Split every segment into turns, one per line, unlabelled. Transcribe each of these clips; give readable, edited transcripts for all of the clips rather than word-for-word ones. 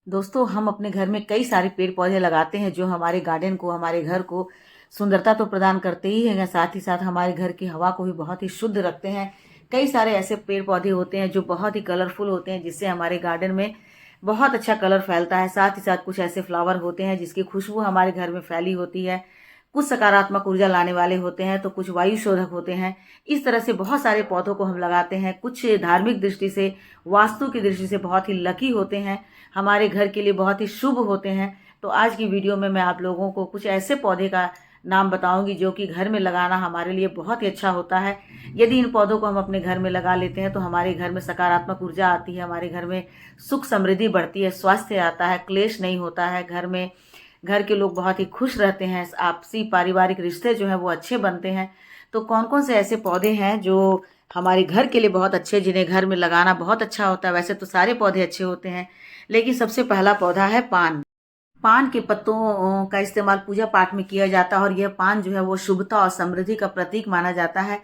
दोस्तों, हम अपने घर में कई सारे पेड़ पौधे लगाते हैं जो हमारे गार्डन को, हमारे घर को सुंदरता तो प्रदान करते ही हैं, साथ ही साथ हमारे घर की हवा को भी बहुत ही शुद्ध रखते हैं। कई सारे ऐसे पेड़ पौधे होते हैं जो बहुत ही कलरफुल होते हैं, जिससे हमारे गार्डन में बहुत अच्छा कलर फैलता है। साथ ही साथ कुछ ऐसे फ्लावर होते हैं जिसकी खुशबू हमारे घर में फैली होती है। कुछ सकारात्मक ऊर्जा लाने वाले होते हैं तो कुछ वायु शोधक होते हैं। इस तरह से बहुत सारे पौधों को हम लगाते हैं। कुछ धार्मिक दृष्टि से, वास्तु की दृष्टि से बहुत ही लकी होते हैं, हमारे घर के लिए बहुत ही शुभ होते हैं। तो आज की वीडियो में मैं आप लोगों को कुछ ऐसे पौधे का नाम बताऊंगी जो कि घर में लगाना हमारे लिए बहुत ही अच्छा होता है। यदि इन पौधों को हम अपने घर में लगा लेते हैं तो हमारे घर में सकारात्मक ऊर्जा आती है, हमारे घर में सुख समृद्धि बढ़ती है, स्वास्थ्य आता है, क्लेश नहीं होता है घर में। घर के लोग बहुत ही खुश रहते हैं, आपसी पारिवारिक रिश्ते जो हैं वो अच्छे बनते हैं। तो कौन कौन से ऐसे पौधे हैं जो हमारे घर के लिए बहुत अच्छे, जिन्हें घर में लगाना बहुत अच्छा होता है। वैसे तो सारे पौधे अच्छे होते हैं, लेकिन सबसे पहला पौधा है पान। पान के पत्तों का इस्तेमाल पूजा पाठ में किया जाता है और यह पान जो है वो शुभता और समृद्धि का प्रतीक माना जाता है।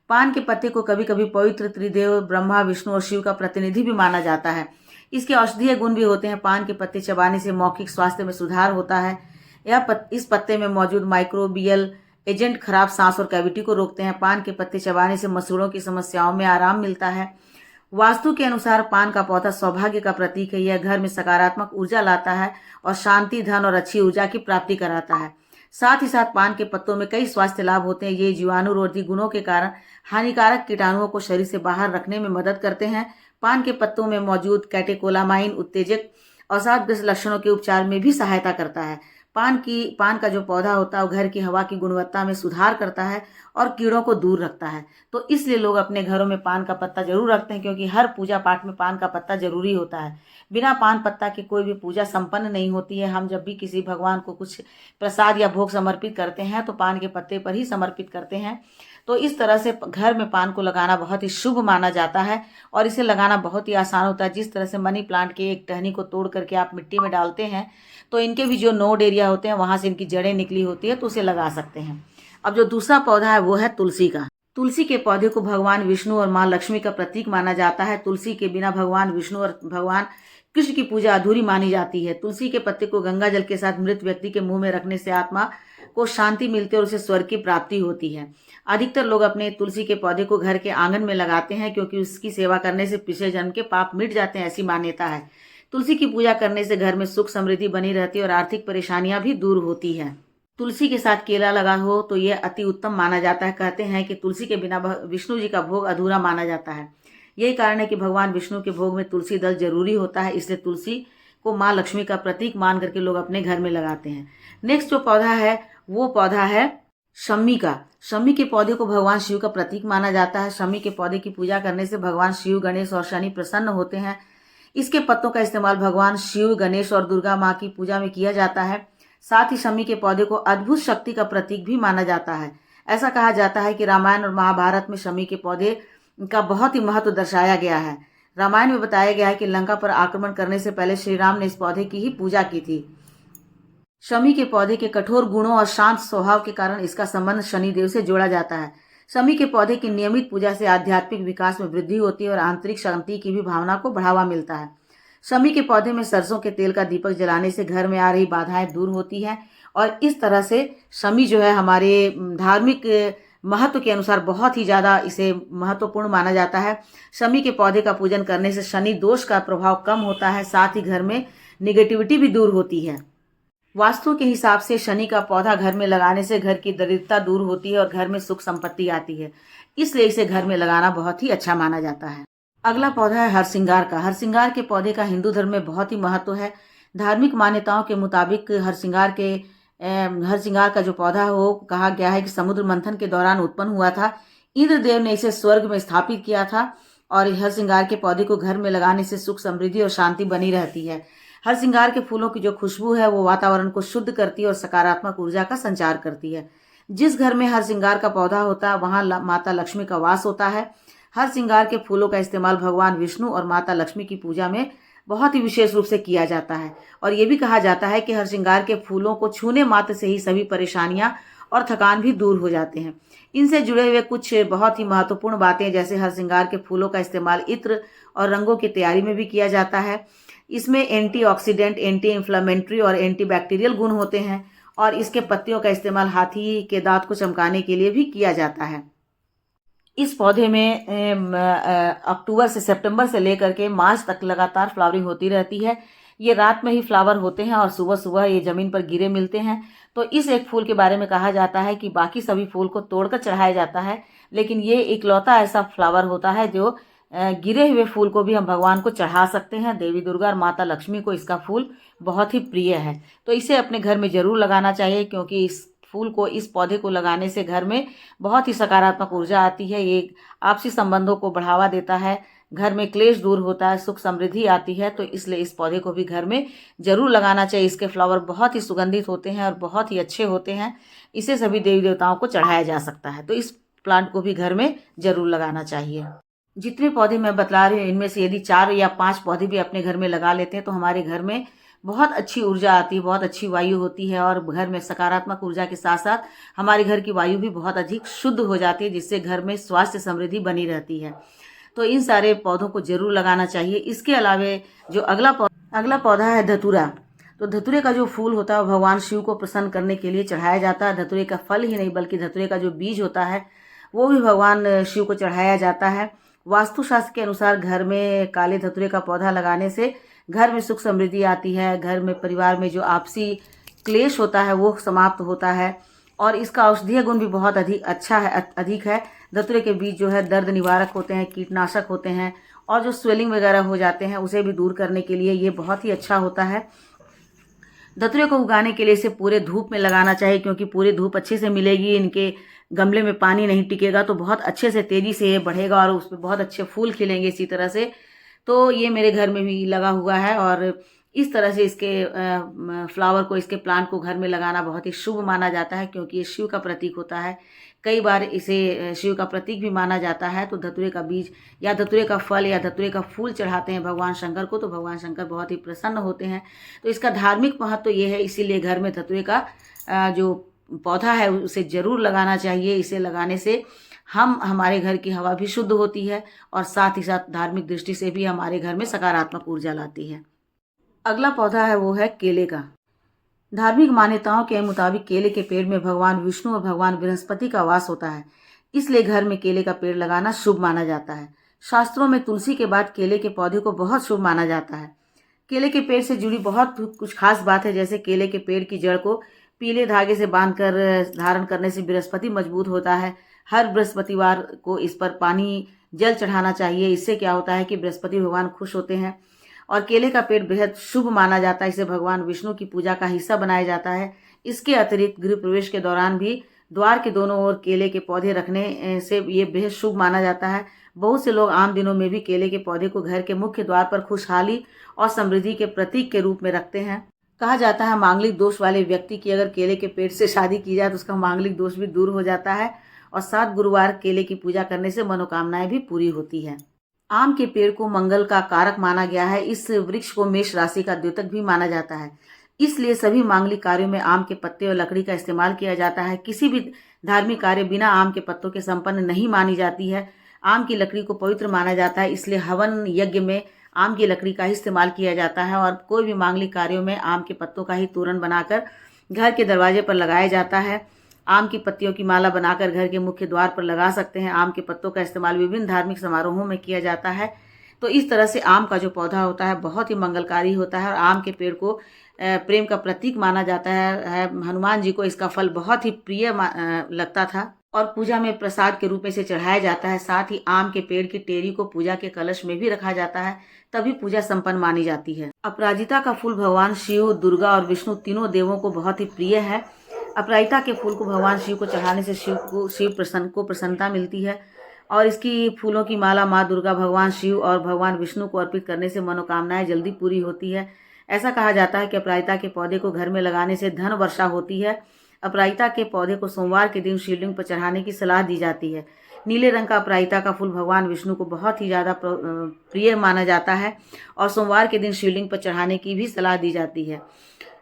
पान के पत्ते को कभी कभी पवित्र त्रिदेव ब्रह्मा, विष्णु और शिव का प्रतिनिधि भी माना जाता है। इसके औषधीय गुण भी होते हैं। पान के पत्ते चबाने से मौखिक स्वास्थ्य में सुधार होता है। इस पत्ते में मौजूद माइक्रोबियल एजेंट खराब सांस और कैविटी को रोकते हैं। पान के पत्ते चबाने से मसूड़ों की समस्याओं में आराम मिलता है। वास्तु के अनुसार पान का पौधा सौभाग्य का प्रतीक है। यह घर में सकारात्मक ऊर्जा लाता है और शांति, धन और अच्छी ऊर्जा की प्राप्ति कराता है। साथ ही साथ पान के पत्तों में कई स्वास्थ्य लाभ होते हैं। ये जीवाणुरोधी गुणों के कारण हानिकारक कीटाणुओं को शरीर से बाहर रखने में मदद करते हैं। पान के पत्तों में मौजूद कैटेकोलामाइन उत्तेजक अवसादग्रस्त लक्षणों के उपचार में भी सहायता करता है। पान का जो पौधा होता है वो घर की हवा की गुणवत्ता में सुधार करता है और कीड़ों को दूर रखता है। तो इसलिए लोग अपने घरों में पान का पत्ता जरूर रखते हैं, क्योंकि हर पूजा पाठ में पान का पत्ता जरूरी होता है। बिना पान पत्ता की कोई भी पूजा संपन्न नहीं होती है। हम जब भी किसी भगवान को कुछ प्रसाद या भोग समर्पित करते हैं तो पान के पत्ते पर ही समर्पित करते हैं। तो इस तरह से घर में पान को लगाना बहुत ही शुभ माना जाता है और इसे लगाना बहुत ही आसान होता है। जिस तरह से मनी प्लांट के एक टहनी को तोड़ करके आप मिट्टी में डालते हैं तो इनके भी जो नोड एरिया होते हैं वहां से इनकी जड़ें निकली होती है, तो उसे लगा सकते हैं। अब जो दूसरा पौधा है वो है तुलसी का। तुलसी के पौधे को भगवान विष्णु और मां लक्ष्मी का प्रतीक माना जाता है। तुलसी के बिना भगवान विष्णु और भगवान कृष्ण की पूजा अधूरी मानी जाती है। तुलसी के पत्ते को गंगा जल के साथ मृत व्यक्ति के मुंह में रखने से आत्मा को शांति मिलती है और उसे स्वर्ग की प्राप्ति होती है। अधिकतर लोग अपने तुलसी के पौधे को घर के आंगन में लगाते हैं, क्योंकि उसकी सेवा करने से पिछले जन्म के पाप मिट जाते हैं, ऐसी मान्यता है। तुलसी की पूजा करने से घर में सुख समृद्धि बनी रहती है और आर्थिक परेशानियां भी दूर होती है। तुलसी के साथ केला लगा हो तो यह अति उत्तम माना जाता है। कहते हैं कि तुलसी के बिना विष्णु जी का भोग अधूरा माना जाता है। यही कारण है कि भगवान विष्णु के भोग में तुलसी दल जरूरी होता है। इसलिए तुलसी को माँ लक्ष्मी का प्रतीक मान करके लोग अपने घर में लगाते हैं। नेक्स्ट जो पौधा है वो पौधा है शमी का। शमी के पौधे को भगवान शिव का प्रतीक माना जाता है। शमी के पौधे की पूजा करने से भगवान शिव, गणेश और शनि प्रसन्न होते हैं। इसके पत्तों का इस्तेमाल भगवान शिव, गणेश और दुर्गा माँ की पूजा में किया जाता है। साथ ही शमी के पौधे को अद्भुत शक्ति का प्रतीक भी माना जाता है। ऐसा कहा जाता है कि रामायण और महाभारत में शमी के पौधे का बहुत ही महत्व दर्शाया गया है। रामायण में बताया गया है कि लंका पर आक्रमण करने से पहले श्री राम ने इस पौधे की ही पूजा की थी। शमी के पौधे के कठोर गुणों और शांत स्वभाव के कारण इसका संबंध शनिदेव से जोड़ा जाता है। शमी के पौधे की नियमित पूजा से आध्यात्मिक विकास में वृद्धि होती है और आंतरिक शांति की भी भावना को बढ़ावा मिलता है। शमी के पौधे में सरसों के तेल का दीपक जलाने से घर में आ रही बाधाएं दूर होती हैं और इस तरह से शमी जो है हमारे धार्मिक महत्व के अनुसार बहुत ही ज्यादा इसे महत्वपूर्ण माना जाता है। शमी के पौधे का पूजन करने से शनि दोष का प्रभाव कम होता है, साथ ही घर में निगेटिविटी भी दूर होती है। वास्तु के हिसाब से शनि का पौधा घर में लगाने से घर की दरिद्रता दूर होती है और घर में सुख संपत्ति आती है। इसलिए इसे घर में लगाना बहुत ही अच्छा माना जाता है। अगला पौधा है हरसिंगार का। हरसिंगार के पौधे का हिंदू धर्म में बहुत ही महत्व है। धार्मिक मान्यताओं के मुताबिक हरसिंगार का जो पौधा हो, कहा गया है कि समुद्र मंथन के दौरान उत्पन्न हुआ था। इंद्रदेव ने इसे स्वर्ग में स्थापित किया था और हरसिंगार के पौधे को घर में लगाने से सुख समृद्धि और शांति बनी रहती है। हरसिंगार के फूलों की जो खुशबू है वो वातावरण को शुद्ध करती है और सकारात्मक ऊर्जा का संचार करती है। जिस घर में हरसिंगार का पौधा होता है वहां माता लक्ष्मी का वास होता है। हरसिंगार के फूलों का इस्तेमाल भगवान विष्णु और माता लक्ष्मी की पूजा में बहुत ही विशेष रूप से किया जाता है और ये भी कहा जाता है कि हरसिंगार के फूलों को छूने मात्र से ही सभी परेशानियां और थकान भी दूर हो जाते हैं। इनसे जुड़े हुए कुछ बहुत ही महत्वपूर्ण बातें, जैसे हरसिंगार के फूलों का इस्तेमाल इत्र और रंगों की तैयारी में भी किया जाता है। इसमें एंटीऑक्सीडेंट, एंटी इन्फ्लेमेटरी और एंटीबैक्टीरियल गुण होते हैं और इसके पत्तियों का इस्तेमाल हाथी के दांत को चमकाने के लिए भी किया जाता है। इस पौधे में अक्टूबर से सितंबर से लेकर के मार्च तक लगातार फ्लावरिंग होती रहती है। ये रात में ही फ्लावर होते हैं और सुबह सुबह ये जमीन पर गिरे मिलते हैं। तो इस एक फूल के बारे में कहा जाता है कि बाकी सभी फूल को तोड़कर चढ़ाया जाता है, लेकिन ये इकलौता ऐसा फ्लावर होता है जो गिरे हुए फूल को भी हम भगवान को चढ़ा सकते हैं। देवी दुर्गा और माता लक्ष्मी को इसका फूल बहुत ही प्रिय है, तो इसे अपने घर में जरूर लगाना चाहिए, क्योंकि इस फूल को, इस पौधे को लगाने से घर में बहुत ही सकारात्मक ऊर्जा आती है। ये आपसी संबंधों को बढ़ावा देता है, घर में क्लेश दूर होता है, सुख समृद्धि आती है। तो इसलिए इस पौधे को भी घर में जरूर लगाना चाहिए। इसके फ्लावर बहुत ही सुगंधित होते हैं और बहुत ही अच्छे होते हैं। इसे सभी देवी देवताओं को चढ़ाया जा सकता है, तो इस प्लांट को भी घर में जरूर लगाना चाहिए। जितने पौधे मैं बतला रही हूँ, इनमें से यदि 4 या 5 पौधे भी अपने घर में लगा लेते हैं तो हमारे घर में बहुत अच्छी ऊर्जा आती है, बहुत अच्छी वायु होती है और घर में सकारात्मक ऊर्जा के साथ साथ हमारे घर की वायु भी बहुत अधिक शुद्ध हो जाती है, जिससे घर में स्वास्थ्य समृद्धि बनी रहती है। तो इन सारे पौधों को जरूर लगाना चाहिए। इसके अलावा जो अगला पौधा है धतूरा। तो धतूरे का जो फूल होता है भगवान शिव को प्रसन्न करने के लिए चढ़ाया जाता है। धतूरे का फल ही नहीं बल्कि धतूरे का जो बीज होता है वो भी भगवान शिव को चढ़ाया जाता है। वास्तुशास्त्र के अनुसार घर में काले धतूरे का पौधा लगाने से घर में सुख समृद्धि आती है, घर में परिवार में जो आपसी क्लेश होता है वो समाप्त होता है और इसका औषधीय गुण भी बहुत अधिक है। धतूरे के बीज जो है दर्द निवारक होते हैं, कीटनाशक होते हैं और जो स्वेलिंग वगैरह हो जाते हैं उसे भी दूर करने के लिए ये बहुत ही अच्छा होता है। धतूरे को उगाने के लिए इसे पूरे धूप में लगाना चाहिए, क्योंकि पूरी धूप अच्छे से मिलेगी, इनके गमले में पानी नहीं टिकेगा तो बहुत अच्छे से तेजी से ये बढ़ेगा और उसमें बहुत अच्छे फूल खिलेंगे इसी तरह से। तो ये मेरे घर में भी लगा हुआ है और इस तरह से इसके फ्लावर को, इसके प्लांट को घर में लगाना बहुत ही शुभ माना जाता है, क्योंकि ये शिव का प्रतीक होता है। कई बार इसे शिव का प्रतीक भी माना जाता है। तो धतूरे का बीज या धतूरे का फल या धतूरे का फूल चढ़ाते हैं भगवान शंकर को, तो भगवान शंकर बहुत ही प्रसन्न होते हैं। तो इसका धार्मिक महत्व ये है, इसीलिए घर में धतूरे का जो पौधा है उसे जरूर लगाना चाहिए। इसे लगाने से हमारे घर की हवा भी शुद्ध होती है और साथ ही साथ धार्मिक दृष्टि से भी हमारे घर में सकारात्मक ऊर्जा लाती है। अगला पौधा है वो है केले का। धार्मिक मान्यताओं के मुताबिक केले के पेड़ में भगवान विष्णु और भगवान बृहस्पति का वास होता है, इसलिए घर में केले का पेड़ लगाना शुभ माना जाता है। शास्त्रों में तुलसी के बाद केले के पौधे को बहुत शुभ माना जाता है। केले के पेड़ से जुड़ी बहुत कुछ खास बात है, जैसे केले के पेड़ की जड़ को पीले धागे से बांधकर धारण करने से बृहस्पति मजबूत होता है। हर बृहस्पतिवार को इस पर पानी जल चढ़ाना चाहिए। इससे क्या होता है कि बृहस्पति भगवान खुश होते हैं और केले का पेड़ बेहद शुभ माना जाता है। इसे भगवान विष्णु की पूजा का हिस्सा बनाया जाता है। इसके अतिरिक्त गृह प्रवेश के दौरान भी द्वार के दोनों ओर केले के पौधे रखने से ये बेहद शुभ माना जाता है। बहुत से लोग आम दिनों में भी केले के पौधे को घर के मुख्य द्वार पर खुशहाली और समृद्धि के प्रतीक के रूप में रखते हैं। कहा जाता है मांगलिक दोष वाले व्यक्ति की अगर केले के पेड़ से शादी की जाए तो उसका मांगलिक दोष भी दूर हो जाता है और 7 गुरुवार केले की पूजा करने से मनोकामनाएं भी पूरी होती है। आम के पेड़ को मंगल का कारक माना गया है। इस वृक्ष को मेष राशि का द्योतक भी माना जाता है, इसलिए सभी मांगलिक कार्यों में आम के पत्ते और लकड़ी का इस्तेमाल किया जाता है। किसी भी धार्मिक कार्य बिना आम के पत्तों के संपन्न नहीं मानी जाती है। आम की लकड़ी को पवित्र माना जाता है, इसलिए हवन यज्ञ में आम की लकड़ी का ही इस्तेमाल किया जाता है और कोई भी मांगलिक कार्यों में आम के पत्तों का ही तोरण बनाकर घर के दरवाजे पर लगाया जाता है। आम की पत्तियों की माला बनाकर घर के मुख्य द्वार पर लगा सकते हैं। आम के पत्तों का इस्तेमाल विभिन्न धार्मिक समारोहों में किया जाता है। तो इस तरह से आम का जो पौधा होता है बहुत ही मंगलकारी होता है और आम के पेड़ को प्रेम का प्रतीक माना जाता है। हनुमान जी को इसका फल बहुत ही प्रिय लगता था और पूजा में प्रसाद के रूप में इसे चढ़ाया जाता है। साथ ही आम के पेड़ की टेरी को पूजा के कलश में भी रखा जाता है, तभी पूजा संपन्न मानी जाती है। अपराजिता का फूल भगवान शिव, दुर्गा और विष्णु तीनों देवों को बहुत ही प्रिय है। अपराजिता के फूल को भगवान शिव को चढ़ाने से शिव प्रसन्नता मिलती है और इसकी फूलों की माला माँ दुर्गा, भगवान शिव और भगवान विष्णु को अर्पित करने से मनोकामनाएं जल्दी पूरी होती है। ऐसा कहा जाता है कि अपराजिता के पौधे को घर में लगाने से धन वर्षा होती है। अपराजिता के पौधे को सोमवार के दिन शिवलिंग पर चढ़ाने की सलाह दी जाती है। नीले रंग का अपराजिता का फूल भगवान विष्णु को बहुत ही ज़्यादा प्रिय माना जाता है और सोमवार के दिन शिवलिंग पर चढ़ाने की भी सलाह दी जाती है।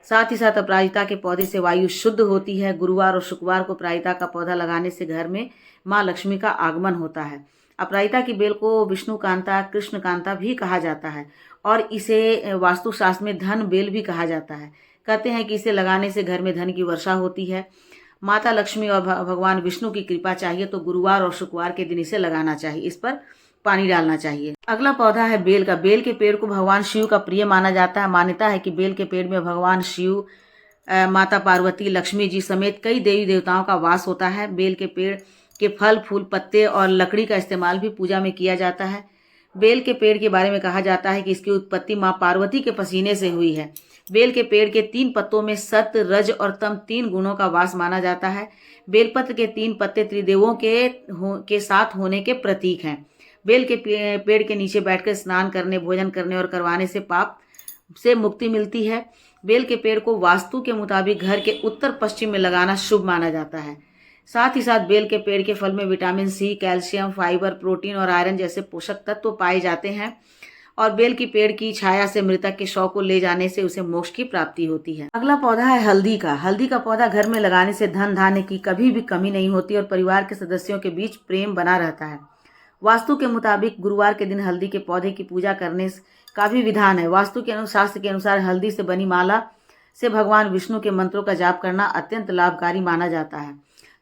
साथ ही साथ अपराजिता के पौधे से वायु शुद्ध होती है। गुरुवार और शुक्रवार को अपराजिता का पौधा लगाने से घर में माँ लक्ष्मी का आगमन होता है। अपराजिता की बेल को विष्णु कांता, कृष्ण कांता भी कहा जाता है और इसे वास्तुशास्त्र में धन बेल भी कहा जाता है। कहते हैं कि इसे लगाने से घर में धन की वर्षा होती है। माता लक्ष्मी और भगवान विष्णु की कृपा चाहिए तो गुरुवार और शुक्रवार के दिन इसे लगाना चाहिए, इस पर पानी डालना चाहिए। अगला पौधा है बेल का। बेल के पेड़ को भगवान शिव का प्रिय माना जाता है। मान्यता है कि बेल के पेड़ में भगवान शिव, माता पार्वती, लक्ष्मी जी समेत कई देवी देवताओं का वास होता है। बेल के पेड़ के फल, फूल, पत्ते और लकड़ी का इस्तेमाल भी पूजा में किया जाता है। बेल के पेड़ के बारे में कहा जाता है कि इसकी उत्पत्ति माँ पार्वती के पसीने से हुई है। बेल के पेड़ के 3 पत्तों में सत्य, रज और तम 3 गुणों का वास माना जाता है। बेलपत्र के 3 पत्ते त्रिदेवों के साथ होने के प्रतीक हैं। बेल के पेड़ के नीचे बैठकर स्नान करने, भोजन करने और करवाने से पाप से मुक्ति मिलती है। बेल के पेड़ को वास्तु के मुताबिक घर के उत्तर पश्चिम में लगाना शुभ माना जाता है। साथ ही साथ बेल के पेड़ के फल में vitamin C, calcium, fibre, protein और आयरन जैसे पोषक तत्व पाए जाते हैं और बेल की पेड़ की छाया से मृतक के शव को ले जाने से उसे मोक्ष की प्राप्ति होती है। अगला पौधा है हल्दी का। हल्दी का पौधा घर में लगाने से धन धान्य की कभी भी कमी नहीं होती और परिवार के सदस्यों के बीच प्रेम बना रहता है। वास्तु के मुताबिक गुरुवार के दिन हल्दी के पौधे की पूजा करने का भी विधान है। वास्तु के शास्त्र के अनुसार हल्दी से बनी माला से भगवान विष्णु के मंत्रों का जाप करना अत्यंत लाभकारी माना जाता है।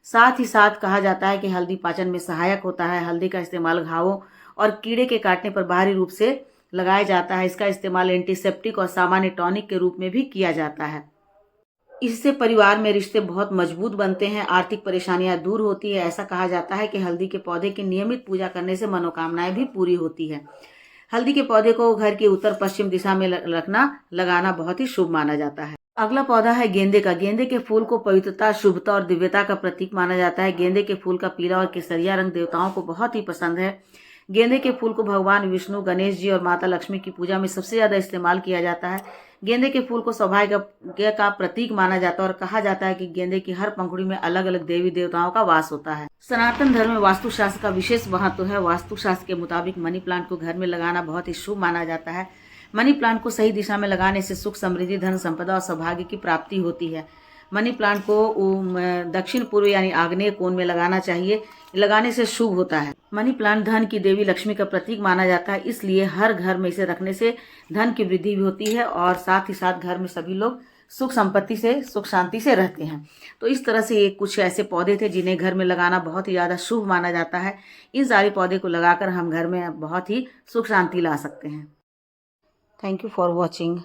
साथ ही साथ कहा जाता है कि हल्दी पाचन में सहायक होता है। हल्दी का इस्तेमाल घावों और कीड़े के काटने पर बाहरी रूप से लगाया जाता है। इसका इस्तेमाल एंटीसेप्टिक और सामान्य टॉनिक के रूप में भी किया जाता है। इससे परिवार में रिश्ते बहुत मजबूत बनते हैं, आर्थिक परेशानियां दूर होती है। ऐसा कहा जाता है कि हल्दी के पौधे की नियमित पूजा करने से मनोकामनाएं भी पूरी होती है। हल्दी के पौधे को घर की उत्तर पश्चिम दिशा में लगाना बहुत ही शुभ माना जाता है। अगला पौधा है गेंदे का। गेंदे के फूल को पवित्रता, शुभता और दिव्यता का प्रतीक माना जाता है। गेंदे के फूल का पीला और केसरिया रंग देवताओं को बहुत ही पसंद है। गेंदे के फूल को भगवान विष्णु, गणेश जी और माता लक्ष्मी की पूजा में सबसे ज्यादा इस्तेमाल किया जाता है। गेंदे के फूल को सौभाग्य का प्रतीक माना जाता है और कहा जाता है कि गेंदे की हर पंखुड़ी में अलग अलग देवी देवताओं का वास होता है। सनातन धर्म में वास्तुशास्त्र का विशेष महत्व है। वास्तुशास्त्र के मुताबिक मनी प्लांट को घर में लगाना बहुत ही शुभ माना जाता है। मनी प्लांट को सही दिशा में लगाने से सुख, समृद्धि, धन, संपदा और सौभाग्य की प्राप्ति होती है। मनी प्लांट को दक्षिण पूर्व यानी आग्नेय कोण में लगाना चाहिए। लगाने से शुभ होता है। मनी प्लांट धन की देवी लक्ष्मी का प्रतीक माना जाता है, इसलिए हर घर में इसे रखने से धन की वृद्धि भी होती है और साथ ही साथ घर में सभी लोग सुख संपत्ति से, सुख शांति से रहते हैं। तो इस तरह से ये कुछ ऐसे पौधे थे जिन्हें घर में लगाना बहुत ही ज़्यादा शुभ माना जाता है। इन सारे पौधे को लगाकर हम घर में बहुत ही सुख शांति ला सकते हैं। Thank you for watching.